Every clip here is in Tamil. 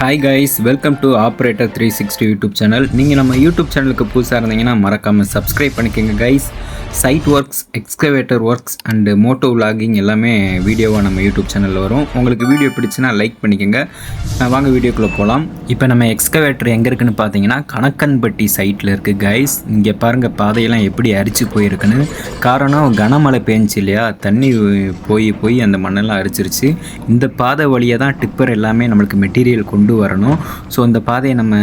Hi guys, welcome to operator 360 YouTube channel. நீங்கள் நம்ம யூடியூப் சேனலுக்கு புதுசாக இருந்தீங்கன்னா மறக்காமல் சப்ஸ்கிரைப் பண்ணிக்கோங்க guys. Site works, excavator works and moto vlogging எல்லாமே வீடியோவாக நம்ம யூடியூப் சேனலில் வரும். உங்களுக்கு வீடியோ பிடிச்சுன்னா லைக் பண்ணிக்கோங்க. வாங்க வீடியோக்குள்ளே போகலாம். இப்போ நம்ம எக்ஸ்கவேட்டர் எங்கே இருக்குன்னு பார்த்தீங்கன்னா கணக்கன்பட்டி சைட்டில் இருக்குது கைஸ். இங்கே பாருங்கள் பாதையெல்லாம் எப்படி அரிச்சு போயிருக்குன்னு. காரணம் கனமழை பேஞ்சு இல்லையா, தண்ணி போய் அந்த மண்ணெல்லாம் அரிச்சிருச்சு. இந்த பாதை வழியாக தான் டிப்பர் எல்லாமே நம்மளுக்கு மெட்டீரியல் கொண்டு வரணும். ஸோ இந்த பாதையை நம்ம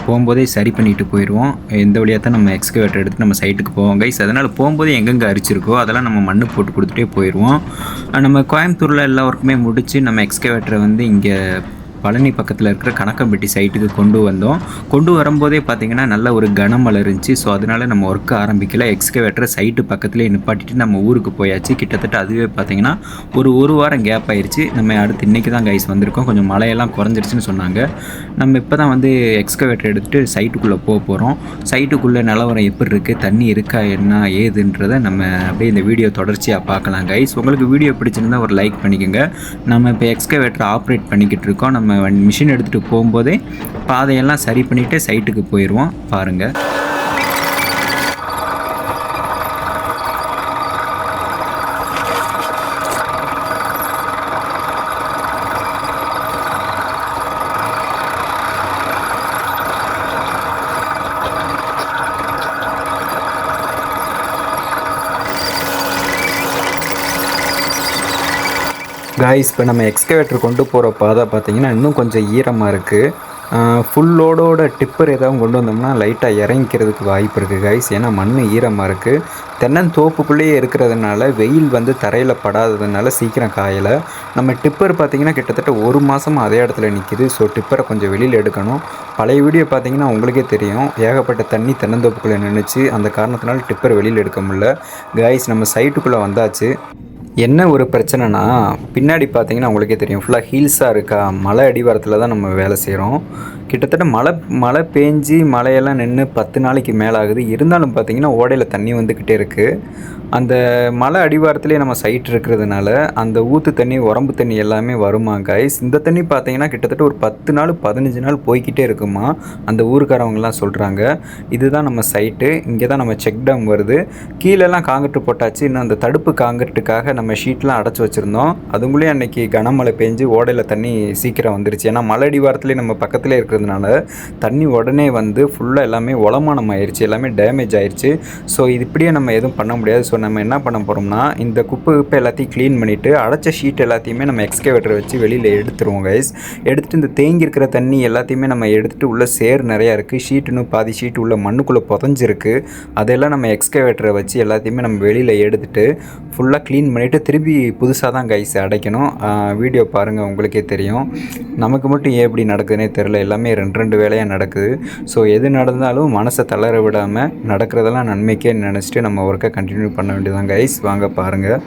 போகும்போதே சரி பண்ணிட்டு போயிடுவோம். இந்த வழியாக தான் நம்ம எக்ஸ்கவேட்டர் எடுத்து நம்ம சைட்டுக்கு போவோம் கைஸ். அதனால் போகும்போதே எங்கெங்கே அரிச்சிருக்கோ அதெல்லாம் நம்ம மண் போட்டு கொடுத்துட்டே போயிடுவோம். நம்ம கோயம்புத்தூரில் எல்லா ஒர்க்குமே முடித்து நம்ம எக்ஸ்கவேட்டரை இங்கே பழனி பக்கத்தில் இருக்கிற கணக்கம்பட்டி சைட்டுக்கு கொண்டு வரும்போதே பார்த்திங்கன்னா நல்ல ஒரு கனமழை இருந்துச்சு. ஸோ அதனால் நம்ம ஒர்க்கு ஆரம்பிக்கல. எக்ஸ்கவேட்டரை சைட்டு பக்கத்துலேயே நிப்பாட்டிட்டு நம்ம ஊருக்கு போயாச்சு. கிட்டத்தட்ட அதுவே பார்த்திங்கன்னா ஒரு வாரம் கேப் ஆயிடுச்சு. நம்ம அடுத்து இன்றைக்கி தான் கைஸ் வந்திருக்கோம். கொஞ்சம் மழையெல்லாம் குறைஞ்சிருச்சுன்னு சொன்னாங்க. நம்ம இப்போ தான் எக்ஸ்கவேட்டர் எடுத்துகிட்டு சைட்டுக்குள்ளே போகிறோம். சைட்டுக்குள்ளே நிலவரம் எப்படி இருக்குது, தண்ணி இருக்கா, என்ன ஏதுன்றதை நம்ம அப்படியே இந்த வீடியோ தொடர்ச்சியாக பார்க்கலாம் கைஸ். உங்களுக்கு வீடியோ பிடிச்சிருந்தால் ஒரு லைக் பண்ணிக்கோங்க. நம்ம இப்போ எக்ஸ்கவேட்டர் ஆப்ரேட் பண்ணிக்கிட்டு இருக்கோம். நம்ம மிஷின் எடுத்துகிட்டு போகும்போதே பாதையெல்லாம் சரி பண்ணிவிட்டு சைட்டுக்கு போயிடுவோம். பாருங்கள். காய்ஸ், இப்போ நம்ம எக்ஸ்கவேட்டர் கொண்டு போகிற பாதை பார்த்திங்கன்னா இன்னும் கொஞ்சம் ஈரமாக இருக்குது. ஃபுல் லோடோட டிப்பர் எதாவது கொண்டு வந்தோம்னா லைட்டாக இறங்கிக்கிறதுக்கு வாய்ப்பு இருக்குது கைஸ். ஏன்னா மண் ஈரமாக இருக்குது. தென்னந்தோப்புக்குள்ளேயே இருக்கிறதுனால வெயில் தரையில் படாததுனால சீக்கிரம் காயலை. நம்ம டிப்பர் பார்த்திங்கன்னா கிட்டத்தட்ட ஒரு மாதமாக அதே இடத்துல நிற்கிது. ஸோ டிப்பரை கொஞ்சம் வெளியில் எடுக்கணும். பழைய வீடியோ பார்த்திங்கன்னா உங்களுக்கே தெரியும், ஏகப்பட்ட தண்ணி தென்னந்தோப்புக்குள்ளே நின்றுச்சு. அந்த காரணத்தினால டிப்பர் வெளியில் எடுக்க முடியல கைஸ். நம்ம சைட்டுக்குள்ளே வந்தாச்சு. என்ன ஒரு பிரச்சனைனா, பின்னாடி பார்த்தீங்கன்னா உங்களுக்கே தெரியும், ஃபுல்லாக ஹீல்ஸாக இருக்கா. மலை அடிவாரத்தில் தான் நம்ம வேலை செய்கிறோம். கிட்டத்தட்ட மழை பேஞ்சு மழையெல்லாம் நின்று 10 நாளைக்கு மேலே ஆகுது. இருந்தாலும் பார்த்திங்கன்னா ஓடையில் தண்ணி வந்துக்கிட்டே இருக்குது. அந்த மலை அடிவாரத்துலேயே நம்ம சைட் இருக்கிறதுனால அந்த ஊற்று தண்ணி, உரம்பு தண்ணி எல்லாமே வருமா கைஸ். இந்த தண்ணி பார்த்திங்கன்னா கிட்டத்தட்ட ஒரு 10 நாள் 15 நாள் போய்கிட்டே இருக்குமா, அந்த ஊருக்காரவங்கலாம் சொல்கிறாங்க. இதுதான் நம்ம சைட்டு. இங்கே தான் நம்ம செக் டேம் வருது. கீழெல்லாம் காங்கிரீட் போட்டாச்சு. இன்னும் அந்த தடுப்பு காங்கிரீட்டுக்காக நம்ம ஷீட்லாம் அடைச்சி வச்சுருந்தோம். அதுக்குள்ளேயே அன்றைக்கி கனமழை பெஞ்சு ஓடையில் தண்ணி சீக்கிரம் வந்துருச்சு. ஏன்னா மலை அடிவாரத்துலேயே நம்ம பக்கத்துலேயே இருக்கிறதுனால தண்ணி உடனே ஃபுல்லாக எல்லாமே உளமானம் ஆயிடுச்சு, எல்லாமே டேமேஜ் ஆயிடுச்சு. ஸோ இது இப்படியே நம்ம எதுவும் பண்ண முடியாது. ஸோ நம்ம என்ன பண்ண போகிறோம்னா, இந்த குப்பை எல்லாத்தையும் க்ளீன் பண்ணிவிட்டு அடைச்ச ஷீட் எல்லாத்தையுமே நம்ம எக்ஸ்கவேட்டரை வச்சு வெளியில் எடுத்துருவோம் கைஸ். எடுத்துகிட்டு இந்த தேங்கி இருக்கிற தண்ணி எல்லாத்தையுமே நம்ம எடுத்துகிட்டு உள்ளே சேர் நிறையா இருக்குது. ஷீட்டுன்னு பாதி ஷீட் உள்ள மண்ணுக்குள்ளே புதஞ்சிருக்கு. அதெல்லாம் நம்ம எக்ஸ்கவேட்டரை வச்சு எல்லாத்தையுமே நம்ம வெளியில் எடுத்துகிட்டு ஃபுல்லாக க்ளீன் பண்ணிவிட்டு திருப்பி புதுசாக தான் கைஸ் அடைக்கணும். வீடியோ பாருங்கள், உங்களுக்கே தெரியும். நமக்கு மட்டும் ஏன் இப்படி நடக்குதுன்னே தெரில. எல்லாமே ரெண்டு வேலையாக நடக்குது. ஸோ எது நடந்தாலும் மனசை தளர விடாமல் நடக்கிறதெல்லாம் நன்மைக்கே நினச்சிட்டு நம்ம ஒர்க்கை கண்டினியூ பண்ண வேண்டியதான் கைஸ். வாங்க பாருங்கள்.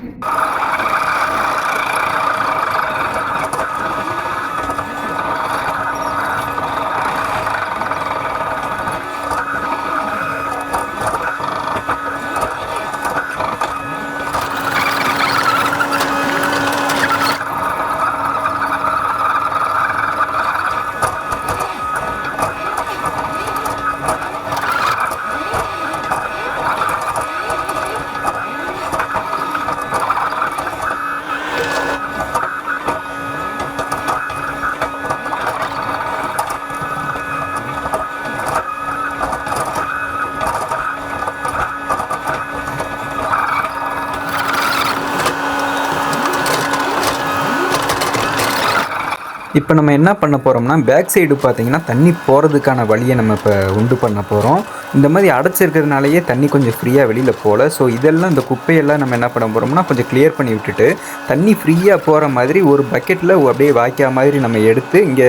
இப்போ நம்ம என்ன பண்ண போகிறோம்னா, பேக் சைடு பார்த்திங்கன்னா தண்ணி போகிறதுக்கான வழியை நம்ம இப்போ உண்டு பண்ண போகிறோம். இந்த மாதிரி அடைச்சிருக்கிறதுனாலேயே தண்ணி கொஞ்சம் ஃப்ரீயாக வெளியில் போகல. ஸோ இதெல்லாம், இந்த குப்பையெல்லாம் நம்ம என்ன பண்ண போகிறோம்னா கொஞ்சம் கிளியர் பண்ணி விட்டுட்டு தண்ணி ஃப்ரீயாக போகிற மாதிரி ஒரு பக்கெட்டில் அப்படியே வாய்க்கா மாதிரி நம்ம எடுத்து இங்கே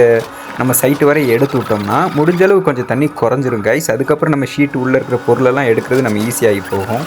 நம்ம சைட்டு வரை எடுத்து விட்டோம்னா முடிஞ்சளவு கொஞ்சம் தண்ணி குறைஞ்சிரும் கைஸ். அதுக்கப்புறம் நம்ம ஷீட்டு உள்ளே இருக்கிற பொருளெல்லாம் எடுக்கிறது நம்ம ஈஸியாகி போகும்.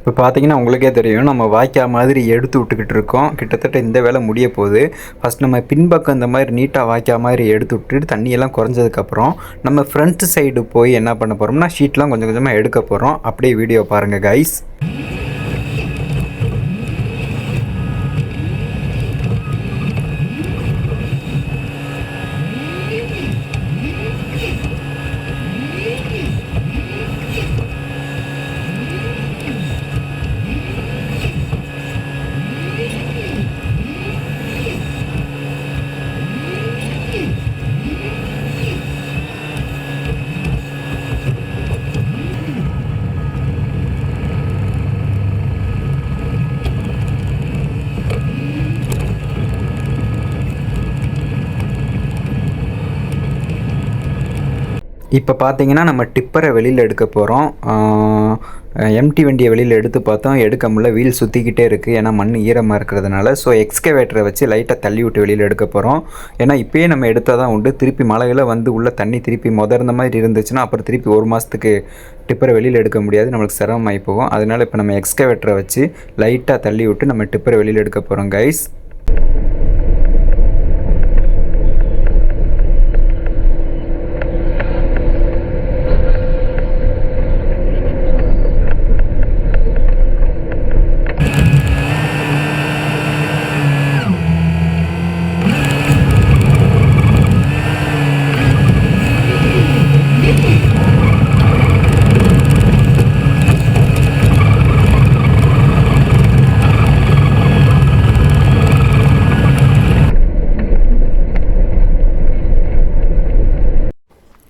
இப்போ பார்த்தீங்கன்னா உங்களுக்கே தெரியும், நம்ம வாய்க்கா மாதிரி எடுத்து விட்டுக்கிட்டு இருக்கோம். கிட்டத்தட்ட இந்த வேலை முடிய போகுது. ஃபஸ்ட் நம்ம பின்பக்கம் இந்த மாதிரி நீட்டாக வாய்க்கா மாதிரி எடுத்து விட்டுட்டு தண்ணியெல்லாம் குறைஞ்சதுக்கப்புறம் நம்ம ஃப்ரண்ட் சைடு போய் என்ன பண்ண போகிறோம்னா ஷீட்லாம் கொஞ்சம் கொஞ்சமாக எடுக்க போகிறோம். அப்படியே வீடியோ பாருங்கள் கைஸ். இப்போ பார்த்தீங்கன்னா நம்ம டிப்பரை வெளியில் எடுக்க போகிறோம். எம்டி வண்டியை வெளியில் எடுத்து பார்த்தோம், எடுக்க முடியல, வீல் சுற்றிக்கிட்டே இருக்குது. ஏன்னா மண் ஈரமாக இருக்கிறதுனால. ஸோ எக்ஸ்கவேட்டரை வச்சு லைட்டாக தள்ளி விட்டு வெளியில் எடுக்க போகிறோம். ஏன்னா இப்போயே நம்ம எடுத்தால் தான் உண்டு. திருப்பி மழையில் வந்து உள்ள தண்ணி திருப்பி முதர்ந்த மாதிரி இருந்துச்சுன்னா அப்புறம் திருப்பி ஒரு மாதத்துக்கு டிப்பரை வெளியில் எடுக்க முடியாது, நம்மளுக்கு சிரமமாகி போகும். அதனால் இப்போ நம்ம எக்ஸ்கவேட்டரை வச்சு லைட்டாக தள்ளி விட்டு நம்ம டிப்பரை வெளியில் எடுக்க போகிறோம் கைஸ்.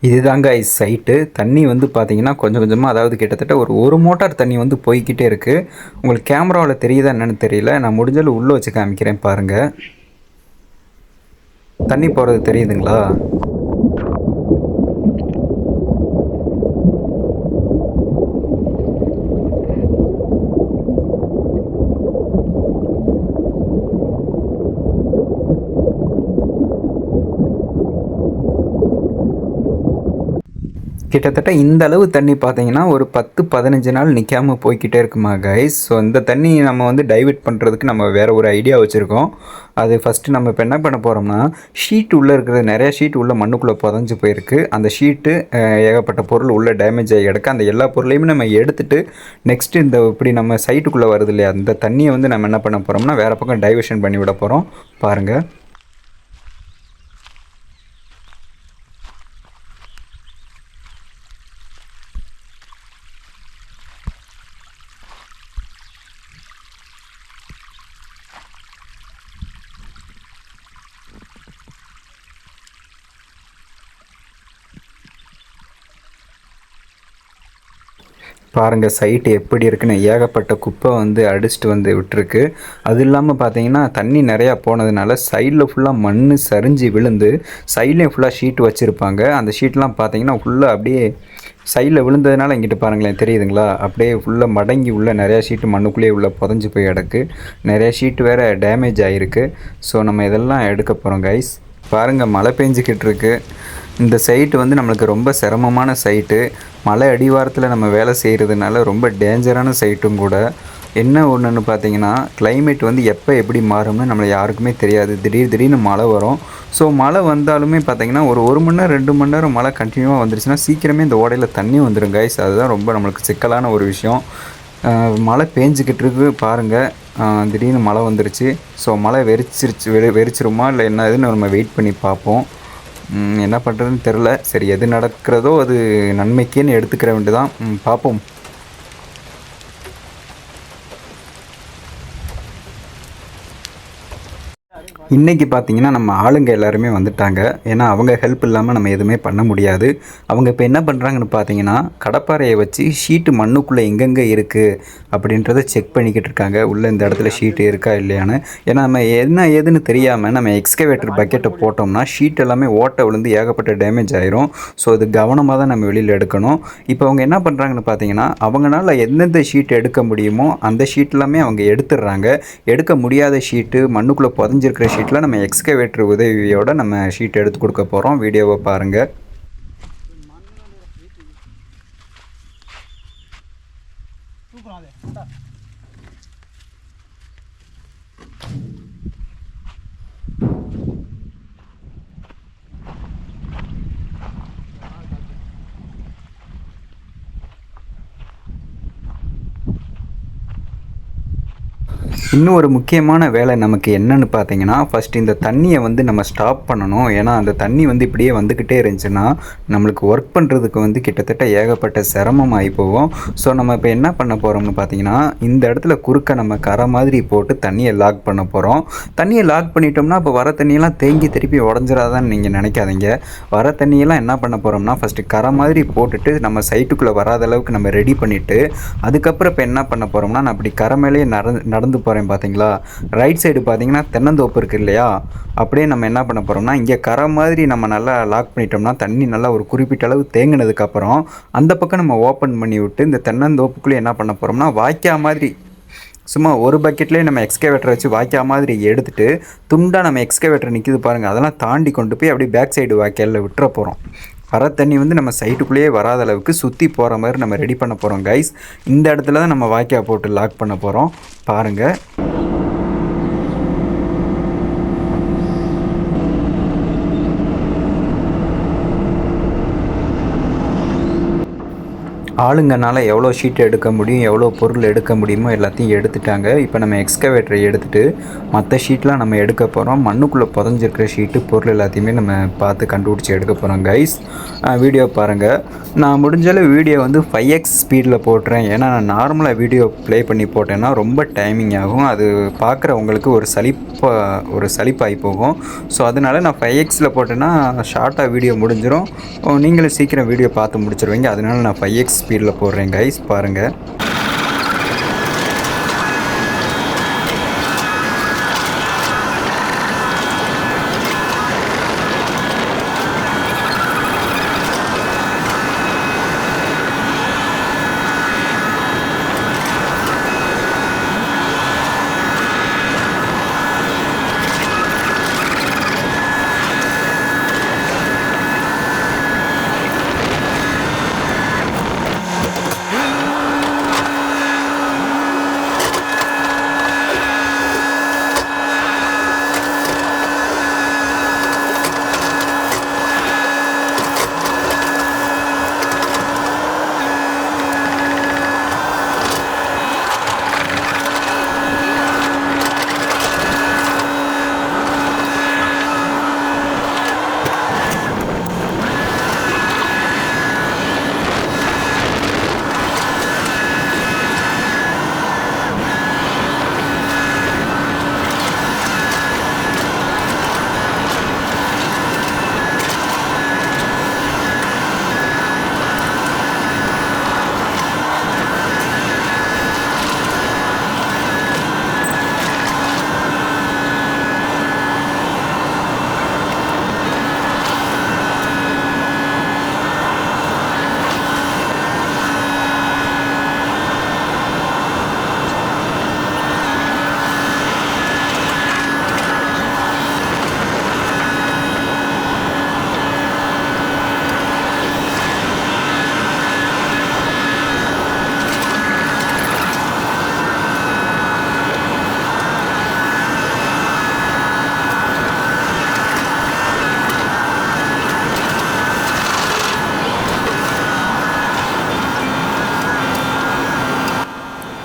இதுதாங்க சைட்டு. தண்ணி வந்து பார்த்தீங்கன்னா கொஞ்சம் கொஞ்சமாக, அதாவது கிட்டத்தட்ட ஒரு மோட்டார் தண்ணி வந்து போய்கிட்டே இருக்குது. உங்களுக்கு கேமராவில் தெரியுதா என்னென்னு தெரியல, நான் முடிஞ்சளவு உள்ளே வச்சு காமிக்கிறேன் பாருங்கள். தண்ணி போகிறது தெரியுதுங்களா? கிட்டத்தட்ட இந்த அளவு தண்ணி பார்த்தீங்கன்னா ஒரு 10-15 நாள் நிற்காமல் போய்கிட்டே இருக்குமா கைஸ். ஸோ இந்த தண்ணி நம்ம வந்து டைவெர்ட் பண்ணுறதுக்கு நம்ம வேறு ஒரு ஐடியா வச்சுருக்கோம். அது ஃபஸ்ட்டு நம்ம இப்போ என்ன பண்ண போகிறோம்னா, ஷீட் உள்ளே இருக்கிற நிறையா ஷீட் உள்ள மண்ணுக்குள்ளே புதஞ்சு போயிருக்கு. அந்த ஷீட்டு ஏகப்பட்ட பொருள் உள்ளே டேமேஜ் ஆகி கிடக்கு. அந்த எல்லா பொருளையுமே நம்ம எடுத்துகிட்டு நெக்ஸ்ட்டு இந்த இப்படி நம்ம சைட்டுக்குள்ளே வருது இல்லையா, அந்த தண்ணியை வந்து நம்ம என்ன பண்ண போகிறோம்னா வேறு பக்கம் டைவர்ஷன் பண்ணி விட போகிறோம். பாருங்கள். பாருங்கள் சைட்டு எப்படி இருக்குன்னு. ஏகப்பட்ட குப்பை வந்து அடிச்சுட்டு வந்து விட்டுருக்கு. அது இல்லாமல் பார்த்தீங்கன்னா தண்ணி நிறையா போனதுனால சைடில் ஃபுல்லாக மண் சரிஞ்சு விழுந்து சைட்லேயும் ஃபுல்லாக ஷீட்டு வச்சுருப்பாங்க. அந்த ஷீட்லாம் பார்த்தீங்கன்னா ஃபுல்லாக அப்படியே சைடில் விழுந்ததுனால இங்கிட்டு பாருங்களேன், தெரியுதுங்களா? அப்படியே ஃபுல்லாக மடங்கி உள்ள நிறையா ஷீட்டு மண்ணுக்குள்ளேயே உள்ள புதஞ்சு போய் கிடக்கு. நிறையா ஷீட்டு வேறு டேமேஜ் ஆகிருக்கு. ஸோ நம்ம இதெல்லாம் எடுக்க போகிறோம் கைஸ். பாருங்கள் மழை பெஞ்சிக்கிட்டு இருக்கு. இந்த சைட்டு வந்து நம்மளுக்கு ரொம்ப சிரமமான சைட்டு. மலை அடிவாரத்தில் நம்ம வேலை செய்கிறதுனால ரொம்ப டேஞ்சரான சைட்டும் கூட. என்ன ஒன்றுன்னு பார்த்தீங்கன்னா, கிளைமேட் வந்து எப்போ எப்படி மாறும்னு நம்மளை யாருக்குமே தெரியாது. திடீர்னு மழை வரும். ஸோ மழை வந்தாலுமே பார்த்தீங்கன்னா ஒரு மணி நேரம் 2 மணி நேரம் மழை கண்டினியூவாக வந்துருச்சுன்னா சீக்கிரமே இந்த ஓடையில் தண்ணி வந்துடும் கைஸ். அதுதான் ரொம்ப நம்மளுக்கு சிக்கலான ஒரு விஷயம். மழை பேஞ்சிக்கிட்டு இருக்கு பாருங்கள். திடீர்னு மழை வந்துருச்சு. ஸோ மழை வெறிச்சிருமா இல்லை என்ன இதுன்னு நம்ம வெயிட் பண்ணி பார்ப்போம். என்ன பண்ணுறதுன்னு தெரில. சரி, எது நடக்கிறதோ அது நன்மைக்கேன்னு எடுத்துக்கிற வேண்டியதான். பார்ப்போம். இன்றைக்கி பார்த்திங்கன்னா நம்ம ஆளுங்க எல்லாருமே வந்துட்டாங்க. ஏன்னா அவங்க ஹெல்ப் இல்லாமல் நம்ம எதுவுமே பண்ண முடியாது. அவங்க இப்போ என்ன பண்ணுறாங்கன்னு பார்த்தீங்கன்னா, கடப்பாறையை வச்சு ஷீட்டு மண்ணுக்குள்ளே எங்கெங்கே இருக்குது அப்படின்றத செக் பண்ணிக்கிட்டு இருக்காங்க. உள்ளே இந்த இடத்துல ஷீட்டு இருக்கா இல்லையான்னு. ஏன்னா நம்ம என்ன ஏதுன்னு தெரியாமல் நம்ம எக்ஸ்கவேட்டர் பக்கெட்டை போட்டோம்னா ஷீட் எல்லாமே ஓட்டை விழுந்து ஏகப்பட்ட டேமேஜ் ஆயிரும். ஸோ அது கவனமாக தான் நம்ம வெளியில் எடுக்கணும். இப்போ அவங்க என்ன பண்ணுறாங்கன்னு பார்த்தீங்கன்னா, அவங்களால எந்தெந்த ஷீட் எடுக்க முடியுமோ அந்த ஷீட் எல்லாமே அவங்க எடுத்துடுறாங்க. எடுக்க முடியாத ஷீட்டு, மண்ணுக்குள்ளே புதஞ்சிருக்கிற ஷீட்டில் நம்ம எக்ஸ்கவேட்டர் உதவியோட நம்ம ஷீட் எடுத்து கொடுக்க போகிறோம். வீடியோவை பாருங்கள். சூப்பராக இன்னும் ஒரு முக்கியமான வேலை நமக்கு என்னன்னு பார்த்தீங்கன்னா, ஃபஸ்ட்டு இந்த தண்ணிய வந்து நம்ம ஸ்டாப் பண்ணணும். ஏன்னா, அந்த தண்ணி வந்து இப்படியே வந்துக்கிட்டே இருந்துச்சுன்னா, நம்மளுக்கு ஒர்க் பண்ணுறதுக்கு வந்து கிட்டத்தட்ட ஏகப்பட்ட சிரமமாயி போகும். ஸோ, நம்ம இப்போ என்ன பண்ண போறோம்னு பார்த்தீங்கன்னா, இந்த இடத்துல குறுக்க நம்ம கரை மாதிரி போட்டு தண்ணிய லாக் பண்ண போறோம். தண்ணிய லாக் பண்ணிட்டோம்னா, அப்போ வர தண்ணியெல்லாம் தேங்கி திருப்பி உடஞ்சிராதான்னு நீங்க நினைக்காதீங்க. வர தண்ணியெல்லாம் என்ன பண்ண போறோம்னா, ஃபஸ்ட்டு கரை மாதிரி போட்டுட்டு நம்ம சைட்டுக்குள்ள வராத அளவுக்கு நம்ம ரெடி பண்ணிட்டு, அதுக்கப்புறம் இப்போ என்ன பண்ண போறோம்னா, நான் அப்படி கரை மேலேயே நடந்து போறேன் பார்த்தீங்களா? ரைட் சைடு பார்த்தீங்கன்னா, தென்னந்தோப்பு இருக்கு இல்லையா? அப்படியே நம்ம என்ன பண்ண போறோம்னா, இங்கே கரை மாதிரி நம்ம நல்லா லாக் பண்ணிட்டோம்னா, தண்ணி நல்லா ஒரு குறிப்பிட்ட அளவு தேங்குனதுக்கப்புறம், அந்த பக்கம் நம்ம ஓப்பன் பண்ணி விட்டு, இந்த தென்னந்தோப்புக்குள்ளே என்ன பண்ண போறோம்னா, வாய்க்கா மாதிரி சும்மா ஒரு பக்கெட்லேயே நம்ம எக்ஸ்கவேட்டர் வச்சு வாய்க்கா மாதிரி எடுத்துட்டு, துண்டா நம்ம எக்ஸ்கவேட்டர் நிக்குது பாருங்க, அதெல்லாம் தாண்டி கொண்டு போய் அப்படியே பேக் சைடு வாய்க்கால்ல விட்டுற போறோம். வர தண்ணி வந்து நம்ம சைட்டுக்குள்ளேயே வராத அளவுக்கு சுற்றி போகிற மாதிரி நம்ம ரெடி பண்ண போகிறோம் கைஸ். இந்த இடத்துல தான் நம்ம வாய்க்கா போட்டு லாக் பண்ண போகிறோம் பாருங்கள். ஆளுங்கனால எவ்வளோ ஷீட் எடுக்க முடியும், எவ்வளோ பொருள் எடுக்க முடியுமோ எல்லாத்தையும் எடுத்துட்டாங்க. இப்போ நம்ம எக்ஸ்கவேட்டரை எடுத்துகிட்டு மற்ற ஷீட்லாம் நம்ம எடுக்க போகிறோம். மண்ணுக்குள்ளே புதஞ்சிருக்கிற ஷீட்டு பொருள் எல்லாத்தையுமே நம்ம பார்த்து கண்டுபிடிச்சி எடுக்க போகிறோம் கைஸ். வீடியோ பாருங்கள். நான் முடிஞ்சளவு வீடியோ வந்து 5x ஸ்பீடில் போட்டுறேன். ஏன்னா நான் நார்மலாக வீடியோ ப்ளே பண்ணி போட்டேன்னா ரொம்ப டைமிங் ஆகும். அது பார்க்குறவங்களுக்கு ஒரு சலிப்பாகி போகும். ஸோ அதனால் நான் 5xல் போட்டேன்னா ஷார்ட்டாக வீடியோ முடிஞ்சிடும். நீங்களும் சீக்கிரம் வீடியோ பார்த்து முடிச்சிருவீங்க. அதனால் நான் 5x ஸ்பீடில் போடுறேன் கைஸ் பாருங்கள்.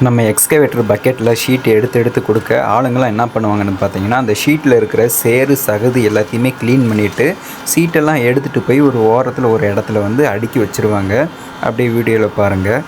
நம்ம எக்ஸ்கவேட்டர் பக்கெட்டில் ஷீட் எடுத்து கொடுக்க ஆளுங்களாம் என்ன பண்ணுவாங்கன்னு பார்த்தீங்கன்னா, அந்த ஷீட்டில் இருக்கிற சேறு சகதி எல்லாத்தையுமே க்ளீன் பண்ணிவிட்டு ஷீட்டெல்லாம் எடுத்துகிட்டு போய் ஒரு ஓரத்தில் ஒரு இடத்துல வந்து அடுக்கி வச்சுருவாங்க. அப்படியே வீடியோவில் பாருங்கள்.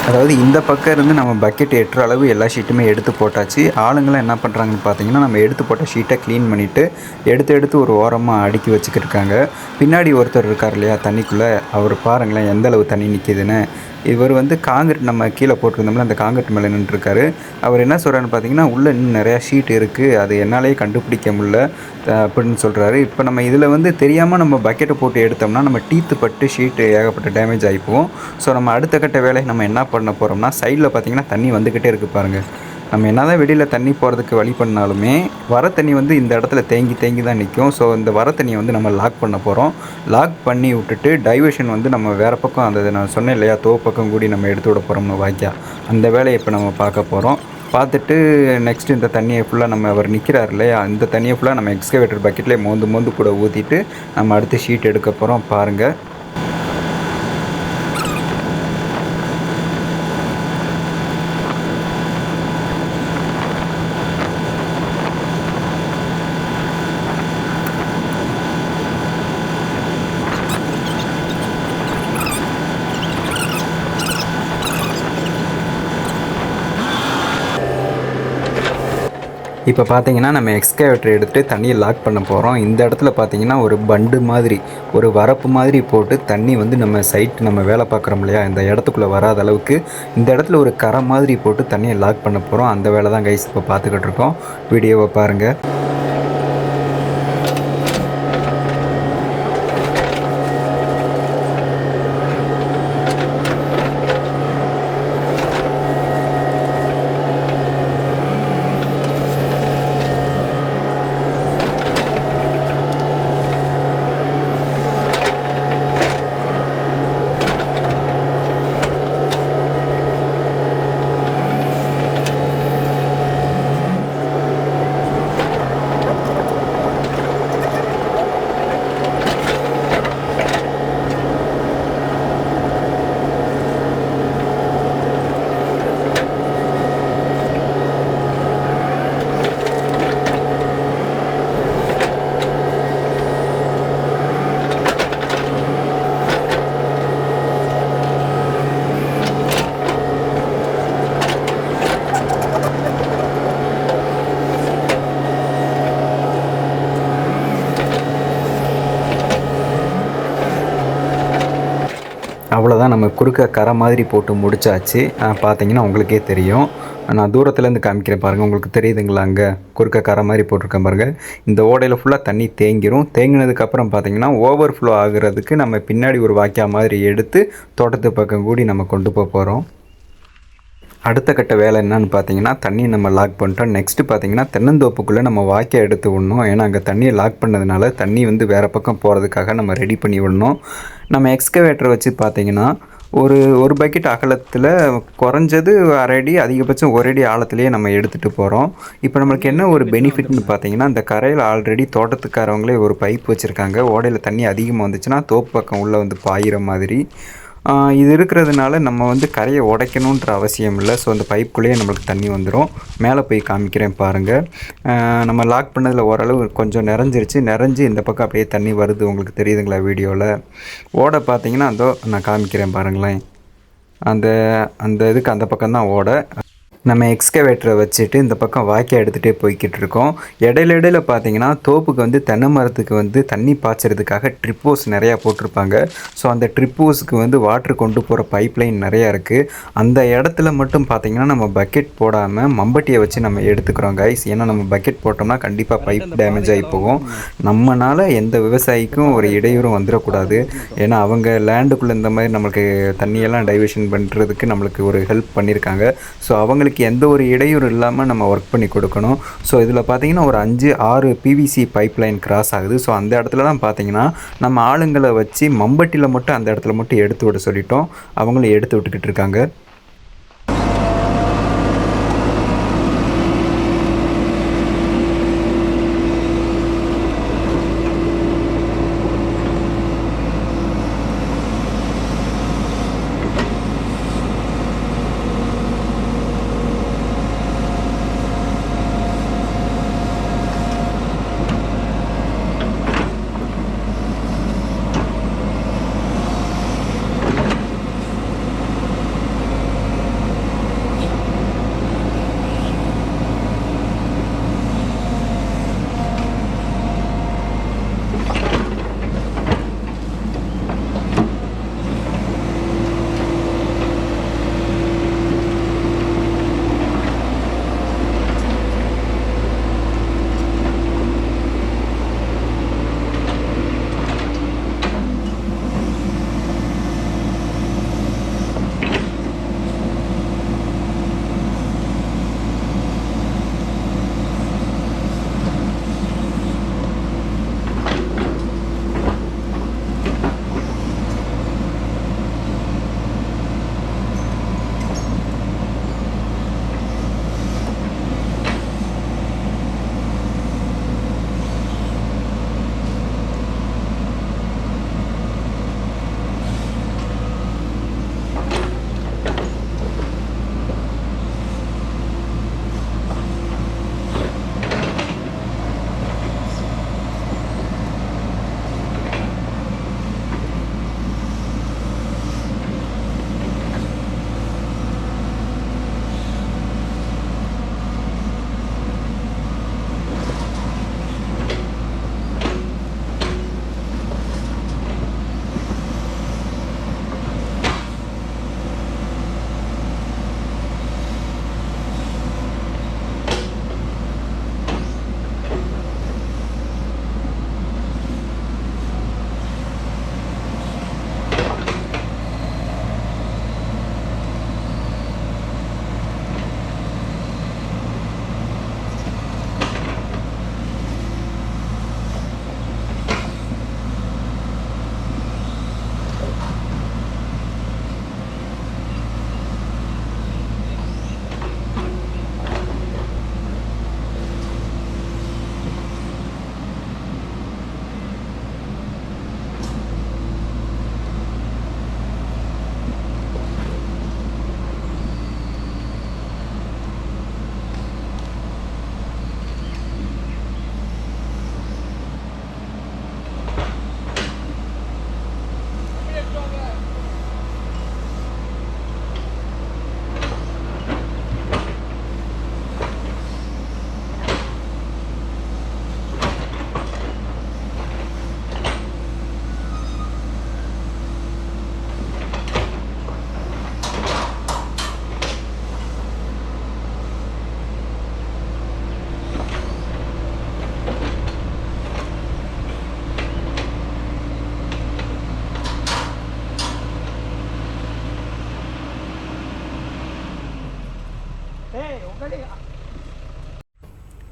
அதாவது இந்த பக்கம் இருந்து நம்ம பக்கெட் எட்டுற அளவு எல்லா ஷீட்டுமே எடுத்து போட்டாச்சு. ஆளுங்கலாம் என்ன பண்ணுறாங்கன்னு பார்த்தீங்கன்னா, நம்ம எடுத்து போட்ட ஷீட்டை க்ளீன் பண்ணிவிட்டு எடுத்து எடுத்து ஒரு ஓரமாக அடுக்கி வச்சுக்கிருக்காங்க. பின்னாடி ஒருத்தர் இருக்கார் இல்லையா தண்ணிக்குள்ளே, அவர் பாருங்களேன் எந்த அளவு தண்ணி நிற்கிதுன்னு. இவர் வந்து காங்கிரீட் நம்ம கீழே போட்டிருந்தோம்ல அந்த காங்கிரீட் மேலே நின்றுருக்காரு. அவர் என்ன சொல்கிறாருன்னு பார்த்தீங்கன்னா, உள்ளே இன்னும் நிறையா ஷீட் இருக்குது, அது என்னாலேயே கண்டுபிடிக்க முடில அப்படின்னு சொல்கிறாரு. இப்போ நம்ம இதில் வந்து தெரியாமல் நம்ம பக்கெட்டை போட்டு எடுத்தோம்னா நம்ம டீத்து பட்டு ஷீட்டு ஏகப்பட்ட டேமேஜ் ஆகிப்போம். ஸோ நம்ம அடுத்த கட்ட வேலை நம்ம என்ன பண்ண போகிறோம்னா, சைடில் பார்த்திங்கன்னா தண்ணி வந்துக்கிட்டே இருக்குது பாருங்கள். நம்ம என்ன தான் வெளியில் தண்ணி போகிறதுக்கு வழி பண்ணாலுமே வர தண்ணி வந்து இந்த இடத்துல தேங்கி தேங்கி தான் நிற்கும். ஸோ இந்த வர தண்ணியை வந்து நம்ம லாக் பண்ண போகிறோம். லாக் பண்ணி விட்டுட்டு டைவர்ஷன் வந்து நம்ம வேறு பக்கம் அந்த நான் சொன்னேன் இல்லையா பக்கம் கூடி நம்ம எடுத்து விட போகிறோம்னு வாய்க்கா, அந்த வேலையை இப்போ நம்ம பார்க்க போகிறோம். பார்த்துட்டு நெக்ஸ்ட்டு இந்த தண்ணியை ஃபுல்லாக நம்ம அவர் நிற்கிறார் இல்லையா, இந்த தண்ணியை ஃபுல்லாக நம்ம எக்ஸ்கவேட்டர் பக்கெட்லேயே மோந்து மோந்து கூட ஊற்றிட்டு நம்ம அடுத்து ஷீட் எடுக்க போகிறோம் பாருங்கள். இப்போ பார்த்தீங்கன்னா நம்ம எக்ஸ்கவேட்டர் எடுத்துகிட்டு தண்ணியை லாக் பண்ண போகிறோம். இந்த இடத்துல பார்த்தீங்கன்னா ஒரு பண்டு மாதிரி ஒரு வரப்பு மாதிரி போட்டு தண்ணி வந்து நம்ம சைட் நம்ம வேலை பார்க்குறோம் இல்லையா, இந்த இடத்துக்குள்ளே வராத அளவுக்கு இந்த இடத்துல ஒரு கரை மாதிரி போட்டு தண்ணியை லாக் பண்ண போகிறோம். அந்த வேலை தான் கைஸ் இப்போ பார்த்துக்கிட்டு இருக்கோம். வீடியோவை பாருங்கள். அவ்வளோதான், நம்ம குறுக்க கரை மாதிரி போட்டு முடிச்சாச்சு. பார்த்தீங்கன்னா உங்களுக்கே தெரியும். நான் தூரத்துலேருந்து காமிக்கிறேன் பாருங்கள், உங்களுக்கு தெரியுதுங்களா? அங்கே குறுக்க கரை மாதிரி போட்டிருக்கேன் பாருங்கள். இந்த ஓடையில் ஃபுல்லாக தண்ணி தேங்கிரும். தேங்கினதுக்கப்புறம் பார்த்தீங்கன்னா ஓவர் ஃப்ளோ ஆகுறதுக்கு நம்ம பின்னாடி ஒரு வாய்க்கா மாதிரி எடுத்து தோட்டத்து பக்கம் கூடி நம்ம கொண்டு போகிறோம். அடுத்த கட்ட வேலை என்னன்னு பார்த்தீங்கன்னா, தண்ணியை நம்ம லாக் பண்ணிட்டோம். நெக்ஸ்ட்டு பார்த்தீங்கன்னா தென்னந்தோப்புக்குள்ளே நம்ம வாய்க்கால் எடுத்து விடணும். ஏன்னா அங்கே தண்ணியை லாக் பண்ணதுனால தண்ணி வந்து வேறு பக்கம் போகிறதுக்காக நம்ம ரெடி பண்ணி விடணும். நம்ம எக்ஸ்கவேட்டரை வச்சு பார்த்தீங்கன்னா ஒரு பக்கெட் அகலத்தில் குறைஞ்சது 1/2 அடி, அதிகபட்சம் 1 அடி ஆழத்துலேயே நம்ம எடுத்துகிட்டு போகிறோம். இப்போ நம்மளுக்கு என்ன ஒரு பெனிஃபிட்னு பார்த்தீங்கன்னா, இந்த கரையில் ஆல்ரெடி தோட்டத்துக்காரவங்களே ஒரு பைப் வச்சுருக்காங்க. ஓடையில் தண்ணி அதிகமாக வந்துச்சுன்னா தோப்பு பக்கம் உள்ளே வந்து பாயிற மாதிரி. இது இருக்கிறதுனால நம்ம வந்து கரையை உடைக்கணுன்ற அவசியம் இல்லை. ஸோ அந்த பைப்புக்குள்ளேயே நம்மளுக்கு தண்ணி வந்துடும். மேலே போய் காமிக்கிறேன் பாருங்கள். நம்ம லாக் பண்ணதில் ஓரளவு கொஞ்சம் நிறைஞ்சு இந்த பக்கம் அப்படியே தண்ணி வருது. உங்களுக்கு தெரியுதுங்களா வீடியோவில்? ஓடை பார்த்தீங்கன்னா அதோ நான் காமிக்கிறேன் பாருங்களேன். அந்த இதுக்கு அந்த பக்கம் தான் ஓடை. நம்ம எக்ஸ்கவேட்டரை வச்சுட்டு இந்த பக்கம் வாய்க்கால் எடுத்துகிட்டே போய்கிட்டு இருக்கோம். இடையில பார்த்தீங்கன்னா தோப்புக்கு வந்து தென்னை மரத்துக்கு வந்து தண்ணி பாய்ச்சறதுக்காக ட்ரிப்போஸ் நிறையா போட்டிருப்பாங்க. ஸோ அந்த ட்ரிப்போஸுக்கு வந்து வாட்ரு கொண்டு போகிற பைப்லைன் நிறையா இருக்குது. அந்த இடத்துல மட்டும் பார்த்திங்கன்னா நம்ம பக்கெட் போடாமல் மம்பட்டியை வச்சு நம்ம எடுத்துக்கிறோம் கைஸ். ஏன்னா நம்ம பக்கெட் போட்டோம்னா கண்டிப்பாக பைப் டேமேஜ் ஆகி போகும். நம்மளால் எந்த விவசாயிக்கும் ஒரு இடையூறும் வந்துடக்கூடாது. ஏன்னா அவங்க லேண்டுக்குள்ளே இந்த மாதிரி நம்மளுக்கு தண்ணியெல்லாம் டைவர்ஷன் பண்ணுறதுக்கு நம்மளுக்கு ஒரு ஹெல்ப் பண்ணியிருக்காங்க. ஸோ அவங்களுக்கு எந்த ஒரு இடையூறு இல்லாமல் நம்ம ஒர்க் பண்ணி கொடுக்கணும். ஸோ இதில் பார்த்தீங்கன்னா ஒரு 5-6 பிவிசி பைப்லைன் கிராஸ் ஆகுது. ஸோ அந்த இடத்துல தான் பார்த்தீங்கன்னா நம்ம ஆளுங்களை வச்சு மம்பட்டியில் மட்டும் அந்த இடத்துல மட்டும் எடுத்து விட சொல்லிட்டோம். அவங்களும் எடுத்து விட்டுக்கிட்டு இருக்காங்க.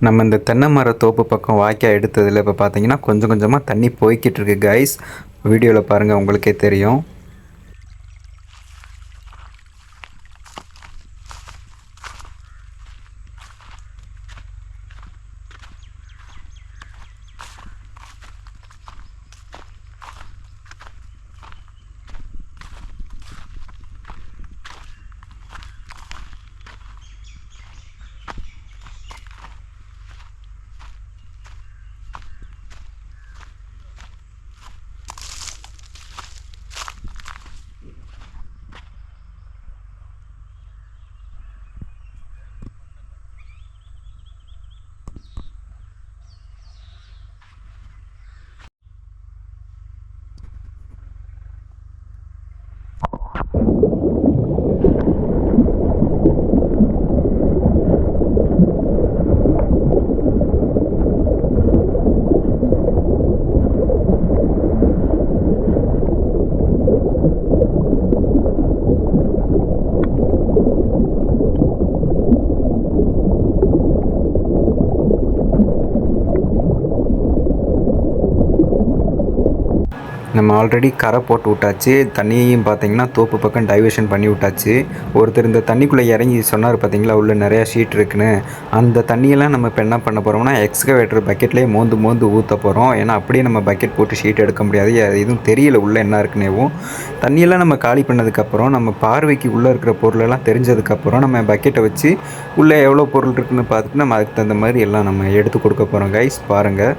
நம்ம இந்த தென்னை மர தோப்பு பக்கம் வாய்க்கால் எடுத்ததில் இப்போ பார்த்தீங்கன்னா கொஞ்சம் கொஞ்சமாக தண்ணி போய்கிட்டு இருக்கு கைஸ். வீடியோவில் பாருங்கள் உங்களுக்கே தெரியும். நம்ம ஆல்ரெடி கரை போட்டு விட்டாச்சு. தண்ணியையும் பார்த்தீங்கன்னா தோப்பு பக்கம் டைவர்ஷன் பண்ணி விட்டாச்சு. ஒருத்தர் இந்த தண்ணிக்குள்ளே இறங்கி சொன்னார் பார்த்தீங்களா, உள்ளே நிறையா ஷீட் இருக்குன்னு. அந்த தண்ணியெல்லாம் நம்ம இப்போ என்ன பண்ண போகிறோம்னா எக்ஸ்கவேட்டர் பக்கெட்லேயே மோந்து ஊற்ற போகிறோம். ஏன்னா அப்படியே நம்ம பக்கெட் போட்டு ஷீட் எடுக்க முடியாது. எதுவும் தெரியல உள்ளே என்ன இருக்குன்னேவும். தண்ணியெல்லாம் நம்ம காலி பண்ணதுக்கப்புறம் நம்ம பார்வைக்கு உள்ளே இருக்கிற பொருளெல்லாம் தெரிஞ்சதுக்கப்புறம் நம்ம பக்கெட்டை வச்சு உள்ளே எவ்வளோ பொருள் இருக்குதுன்னு பார்த்துட்டு நம்ம அதுக்கு தகுந்த மாதிரி எல்லாம் நம்ம எடுத்து கொடுக்க போகிறோம் கைஸ். பாருங்கள்.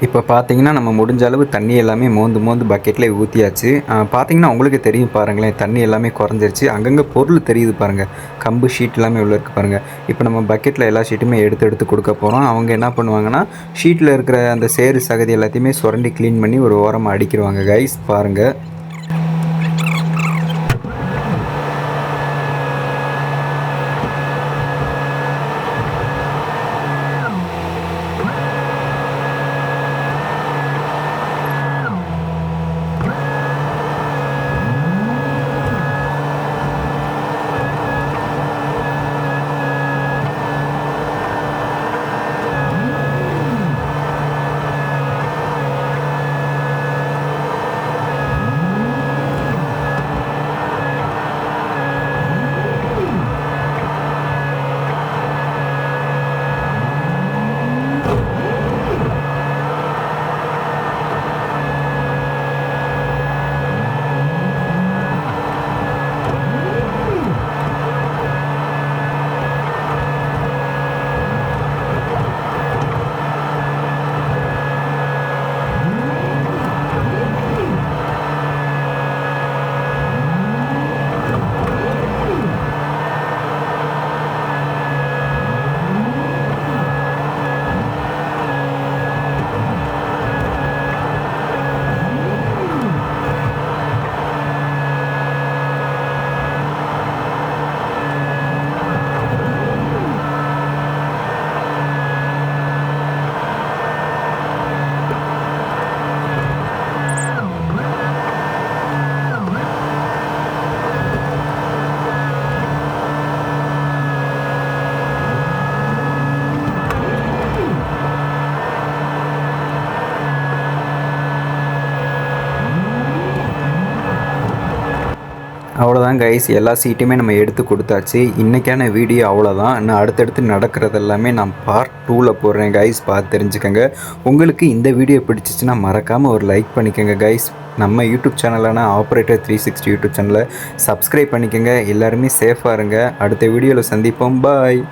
இப்போ பார்த்தீங்கன்னா நம்ம முடிஞ்ச அளவு தண்ணி எல்லாமே மோந்து மோந்து பக்கெட்டில் ஊற்றியாச்சு. பார்த்தீங்கன்னா உங்களுக்கு தெரியும் பாருங்களேன், தண்ணி எல்லாமே குறைஞ்சிருச்சு. அங்கங்கே பொருள் தெரியுது பாருங்கள், கம்பு ஷீட் எல்லாமே உள்ள இருக்குது பாருங்கள். இப்போ நம்ம பக்கெட்டில் எல்லா ஷீட்டுமே எடுத்து எடுத்து கொடுக்க போகிறோம். அவங்க என்ன பண்ணுவாங்கன்னா, ஷீட்டில் இருக்கிற அந்த சேறு சகதி எல்லாத்தையுமே சுரண்டி க்ளீன் பண்ணி ஒரு ஓரமாக அடிக்கிடுவாங்க கைஸ் பாருங்கள். அவ்வளோதான் கைஸ், எல்லா சீட்டுமே நம்ம எடுத்து கொடுத்தாச்சு. இன்றைக்கான வீடியோ அவ்வளோதான். நான் அடுத்தடுத்து நடக்கிறது எல்லாமே நான் பார்ட் 2ல் போடுறேன் கைஸ், பார்த்து தெரிஞ்சுக்கோங்க. உங்களுக்கு இந்த வீடியோ பிடிச்சிச்சின்னா மறக்காமல் ஒரு லைக் பண்ணிக்கோங்க கைஸ். நம்ம யூடியூப் சேனலான ஆப்ரேட்டர் 360 யூடியூப் சேனலை சப்ஸ்கிரைப் பண்ணிக்கோங்க. எல்லாருமே சேஃபாக இருங்க. அடுத்த வீடியோவில் சந்திப்போம். பாய்.